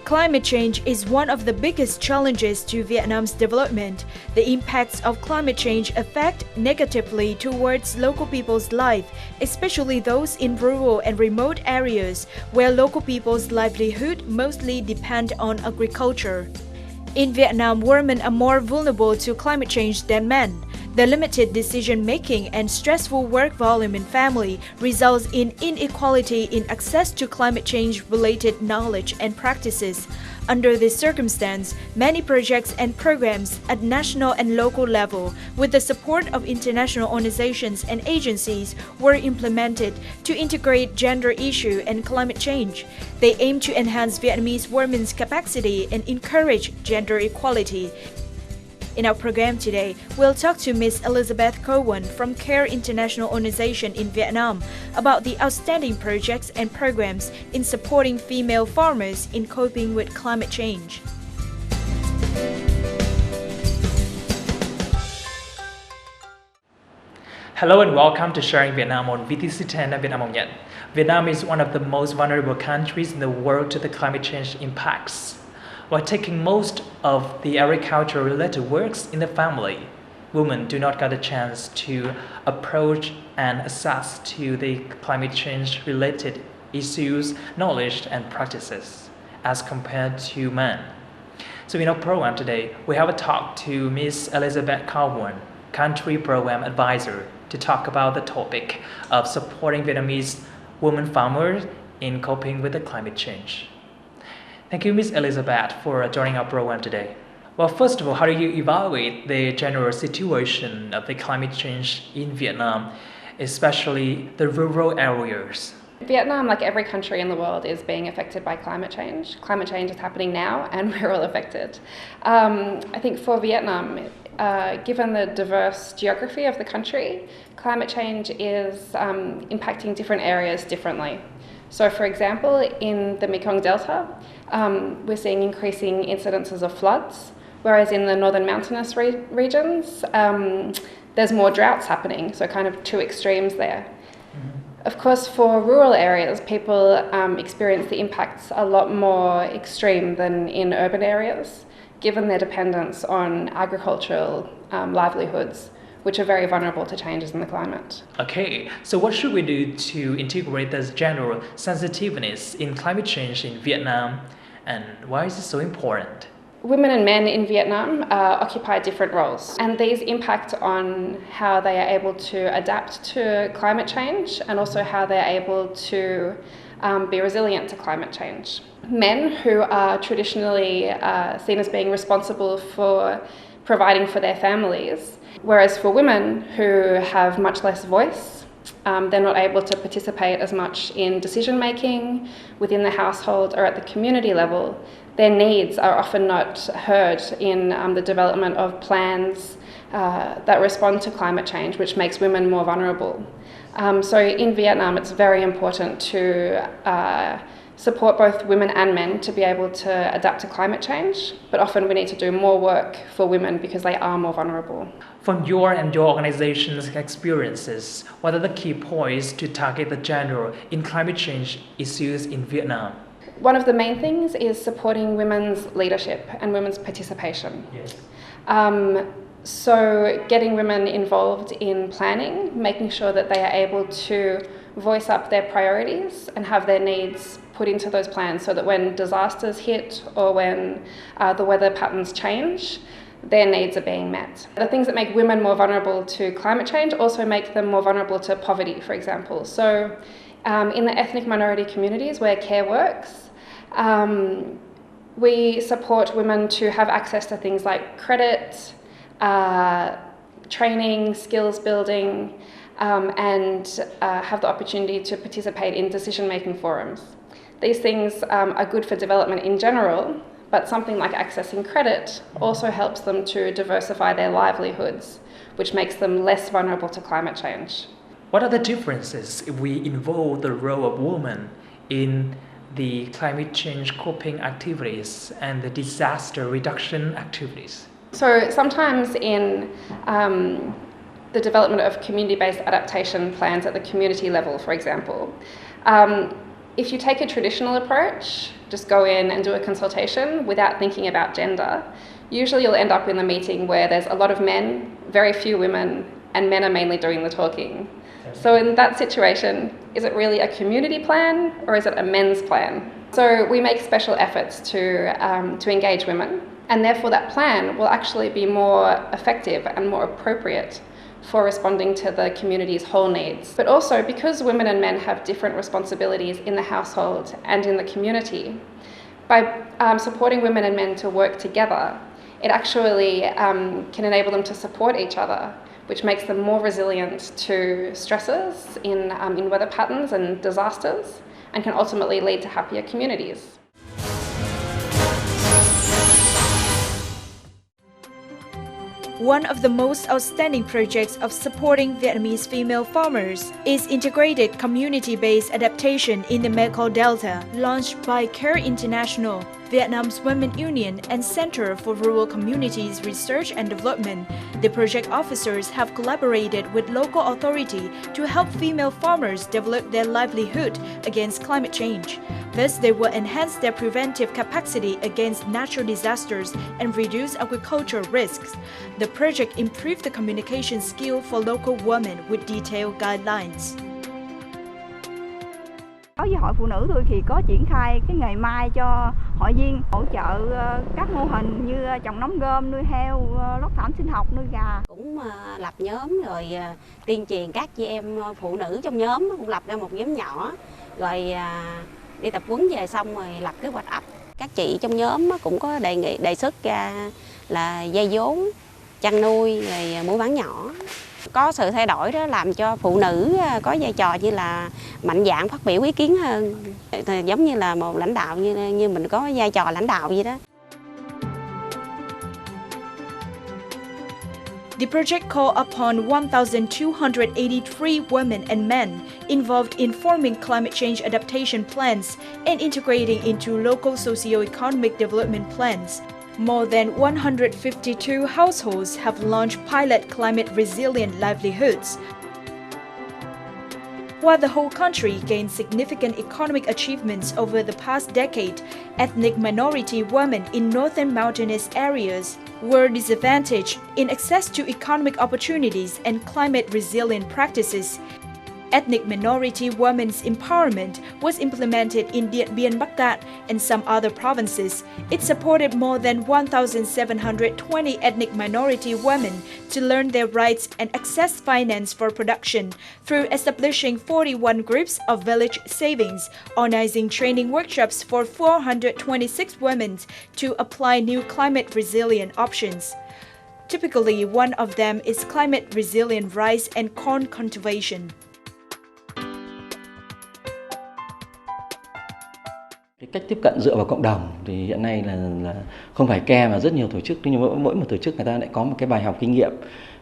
Climate change is one of the biggest challenges to Vietnam's development. The impacts of climate change affect negatively towards local people's life, especially those in rural and remote areas where local people's livelihood mostly depend on agriculture. In Vietnam, women are more vulnerable to climate change than men. The limited decision-making and stressful work volume in family results in inequality in access to climate change-related knowledge and practices. Under this circumstance, many projects and programs at national and local level, with the support of international organizations and agencies, were implemented to integrate gender issue and climate change. They aim to enhance Vietnamese women's capacity and encourage gender equality. In our program today, we'll talk to Ms. Elizabeth COWAN from CARE International Organization in Vietnam about the outstanding projects and programs in supporting female farmers in coping with climate change. Hello and welcome to Sharing Vietnam on VTC10 Netviet. Vietnam is one of the most vulnerable countries in the world to the climate change impacts. While taking most of the agriculture-related works in the family, women do not get a chance to approach and access to the climate change-related issues, knowledge, and practices as compared to men. So in our program today, we have a talk to Ms. Elizabeth COWAN, Country Program Advisor, to talk about the topic of supporting Vietnamese women farmers in coping with the climate change. Thank you, Ms. Elizabeth, for joining our program today. Well, first of all, how do you evaluate the general situation of the climate change in Vietnam, especially the rural areas? Vietnam, like every country in the world, is being affected by climate change. Climate change is happening now and we're all affected. I think for Vietnam, given the diverse geography of the country, climate change is impacting different areas differently. So for example, in the Mekong Delta, we're seeing increasing incidences of floods, whereas in the northern mountainous regions, there's more droughts happening, so kind of two extremes there. Of course, for rural areas, people experience the impacts a lot more extreme than in urban areas, given their dependence on agricultural livelihoods, which are very vulnerable to changes in the climate. Okay, so what should we do to integrate this general sensitiveness in climate change in Vietnam, and why is it so important? Women and men in Vietnam occupy different roles, and these impact on how they are able to adapt to climate change and also how they're able to be resilient to climate change. Men, who are traditionally seen as being responsible for providing for their families, whereas for women who have much less voice, they're not able to participate as much in decision making within the household or at the community level. Their needs are often not heard in the development of plans that respond to climate change, which makes women more vulnerable. So in Vietnam, it's very important to support both women and men to be able to adapt to climate change, but often we need to do more work for women because they are more vulnerable. From your and your organization's experiences, what are the key points to target the gender in climate change issues in Vietnam? One of the main things is supporting women's leadership and women's participation. Yes. So getting women involved in planning, making sure that they are able to voice up their priorities and have their needs put into those plans so that when disasters hit or when the weather patterns change, their needs are being met. The things that make women more vulnerable to climate change also make them more vulnerable to poverty, for example. So in the ethnic minority communities where CARE works, we support women to have access to things like credit, training, skills building, and have the opportunity to participate in decision-making forums. These things are good for development in general, but something like accessing credit also helps them to diversify their livelihoods, which makes them less vulnerable to climate change. What are the differences if we involve the role of women in the climate change coping activities and the disaster reduction activities? So sometimes in the development of community-based adaptation plans at the community level, for example, if you take a traditional approach, just go in and do a consultation without thinking about gender, usually you'll end up in a meeting where there's a lot of men, very few women, and men are mainly doing the talking. So in that situation, is it really a community plan or is it a men's plan? So we make special efforts to engage women, and therefore that plan will actually be more effective and more appropriate for responding to the community's whole needs. But also because women and men have different responsibilities in the household and in the community, by supporting women and men to work together, it actually can enable them to support each other, which makes them more resilient to stresses in weather patterns and disasters, and can ultimately lead to happier communities. One of the most outstanding projects of supporting Vietnamese female farmers is integrated community-based adaptation in the Mekong Delta, launched by CARE International, Vietnam's Women Union and Center for Rural Communities Research and Development. The project officers have collaborated with local authority to help female farmers develop their livelihood against climate change. Thus, they will enhance their preventive capacity against natural disasters and reduce agricultural risks. The project improved the communication skill for local women with detailed guidelines. Đối với Hội Phụ Nữ tôi thì có triển khai cái nghề mai cho hội viên, hỗ trợ các mô hình như trồng nấm gom, nuôi heo, lót thảm sinh học, nuôi gà. Cũng lập nhóm rồi tuyên truyền các chị em phụ nữ trong nhóm cũng lập ra một nhóm nhỏ, rồi đi tập huấn về xong rồi lập kế hoạch ấp. Các chị trong nhóm cũng có đề xuất ra là vay vốn, chăn nuôi, rồi mua bán nhỏ. Có sự thay đổi đó làm cho phụ nữ có vai trò như là mạnh dạn phát biểu ý kiến hơn, giống như là một lãnh đạo như mình có vai trò lãnh đạo vậy đó. The project called upon 1,283 women and men involved in forming climate change adaptation plans and integrating into local socio-economic development plans. More than 152 households have launched pilot climate resilient livelihoods. While the whole country gained significant economic achievements over the past decade, ethnic minority women in northern mountainous areas were disadvantaged in access to economic opportunities and climate resilient practices. Ethnic minority women's empowerment was implemented in Điện Biên Bắc Cạn and some other provinces. It supported more than 1,720 ethnic minority women to learn their rights and access finance for production through establishing 41 groups of village savings, organizing training workshops for 426 women to apply new climate resilient options. Typically, one of them is climate resilient rice and corn cultivation. Cái cách tiếp cận dựa vào cộng đồng thì hiện nay là không phải COWAN mà rất nhiều tổ chức, nhưng mỗi một tổ chức người ta lại có một cái bài học kinh nghiệm.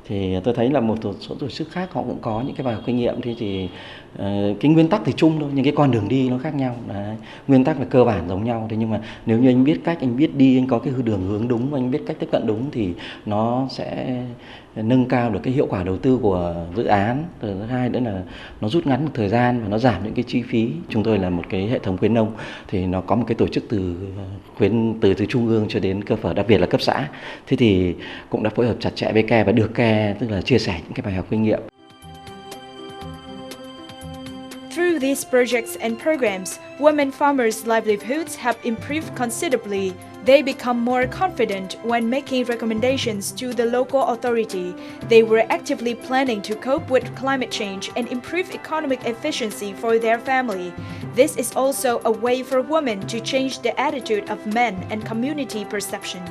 Thì tôi thấy là một số tổ chức khác họ cũng có những cái bài học kinh nghiệm, thì cái nguyên tắc thì chung thôi, nhưng cái con đường đi nó khác nhau. Đấy. Nguyên tắc là cơ bản giống nhau, thế nhưng mà nếu như anh biết cách, anh biết đi, anh có cái đường hướng đúng, anh biết cách tiếp cận đúng thì nó sẽ nâng cao được cái hiệu quả đầu tư của dự án. Thứ hai nữa là nó rút ngắn được thời gian và nó giảm những cái chi phí. Chúng tôi là một cái hệ thống khuyến nông thì nó có một cái tổ chức từ trung ương cho đến cơ sở, đặc biệt là cấp xã. Thế thì cũng đã phối hợp chặt chẽ với COWAN và được COWAN tức là chia sẻ những cái bài học kinh nghiệm. Through these projects and programs, women farmers' livelihoods have improved considerably. They become more confident when making recommendations to the local authority. They were actively planning to cope with climate change and improve economic efficiency for their family. This is also a way for women to change the attitude of men and community perception.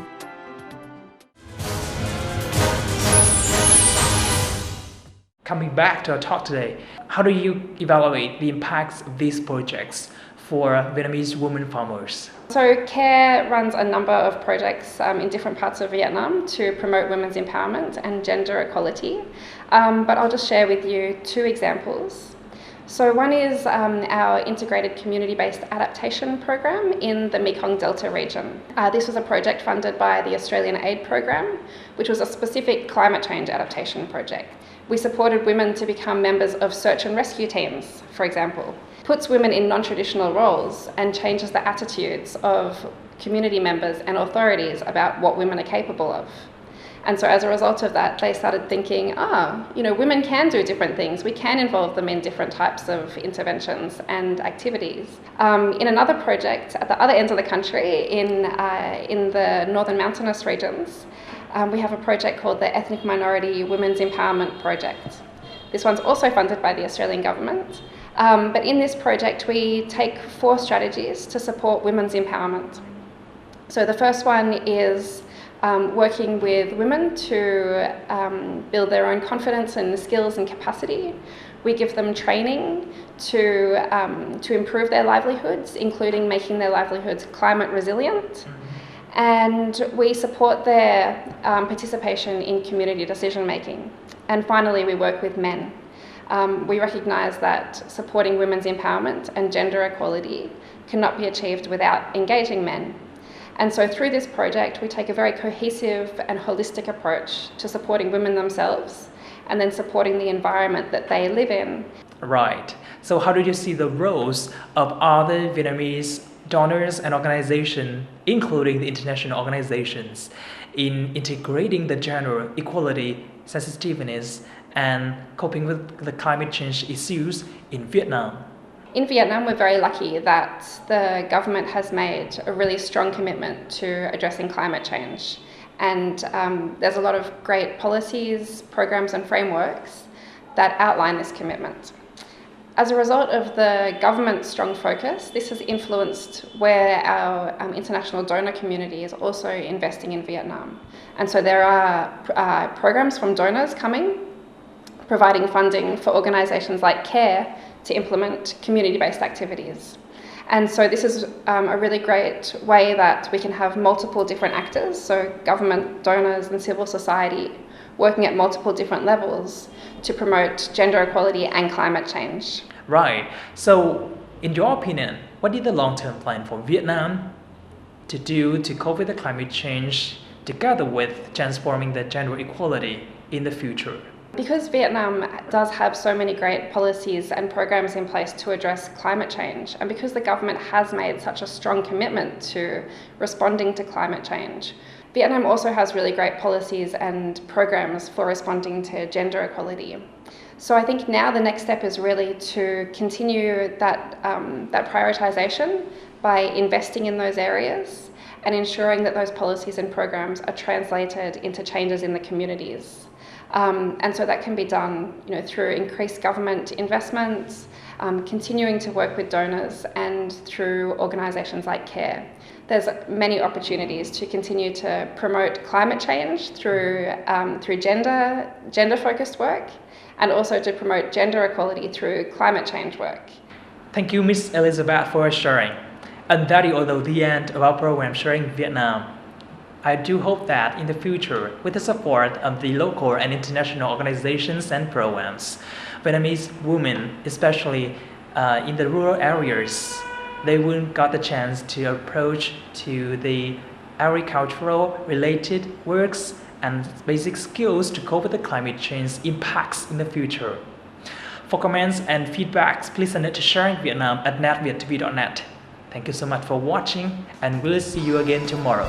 Coming back to our talk today, how do you evaluate the impacts of these projects for Vietnamese women farmers? So CARE runs a number of projects in different parts of Vietnam to promote women's empowerment and gender equality. But I'll just share with you two examples. So one is our integrated community-based adaptation program in the Mekong Delta region. This was a project funded by the Australian Aid Program, which was a specific climate change adaptation project. We supported women to become members of search and rescue teams, for example. Puts women in non-traditional roles and changes the attitudes of community members and authorities about what women are capable of. And so as a result of that, they started thinking, women can do different things. We can involve them in different types of interventions and activities. In another project at the other end of the country, in the northern mountainous regions, we have a project called the Ethnic Minority Women's Empowerment Project. This one's also funded by the Australian government. But in this project, we take 4 strategies to support women's empowerment. So the first one is working with women to build their own confidence and skills and capacity. We give them training to improve their livelihoods, including making their livelihoods climate resilient. And we support their participation in community decision making. And finally, we work with men. We recognise that supporting women's empowerment and gender equality cannot be achieved without engaging men. And so through this project, we take a very cohesive and holistic approach to supporting women themselves and then supporting the environment that they live in. Right. So how do you see the roles of other Vietnamese donors and organizations, including the international organizations, in integrating the gender equality sensitiveness and coping with the climate change issues in Vietnam? In Vietnam, we're very lucky that the government has made a really strong commitment to addressing climate change. And there's a lot of great policies, programs and frameworks that outline this commitment. As a result of the government's strong focus, this has influenced where our international donor community is also investing in Vietnam. And so there are programs from donors coming, providing funding for organisations like CARE to implement community-based activities. And so this is a really great way that we can have multiple different actors, so government, donors and civil society, working at multiple different levels to promote gender equality and climate change. Right. So in your opinion, what is the long-term plan for Vietnam to do to cope with the climate change together with transforming the gender equality in the future? Because Vietnam does have so many great policies and programs in place to address climate change, and because the government has made such a strong commitment to responding to climate change, Vietnam also has really great policies and programs for responding to gender equality. So I think now the next step is really to continue that prioritisation by investing in those areas and ensuring that those policies and programs are translated into changes in the communities. And so that can be done, through increased government investments, continuing to work with donors, and through organisations like CARE. There's many opportunities to continue to promote climate change through gender-focused work, and also to promote gender equality through climate change work. Thank you, Ms. Elizabeth, for sharing. And that is also the end of our program Sharing Vietnam. I do hope that in the future, with the support of the local and international organizations and programs, Vietnamese women, especially in the rural areas, they will get the chance to approach to the agricultural related works and basic skills to cope with the climate change impacts in the future. For comments and feedbacks, please send it to sharingvietnam@nhatviet.net. Thank you so much for watching, and we'll see you again tomorrow.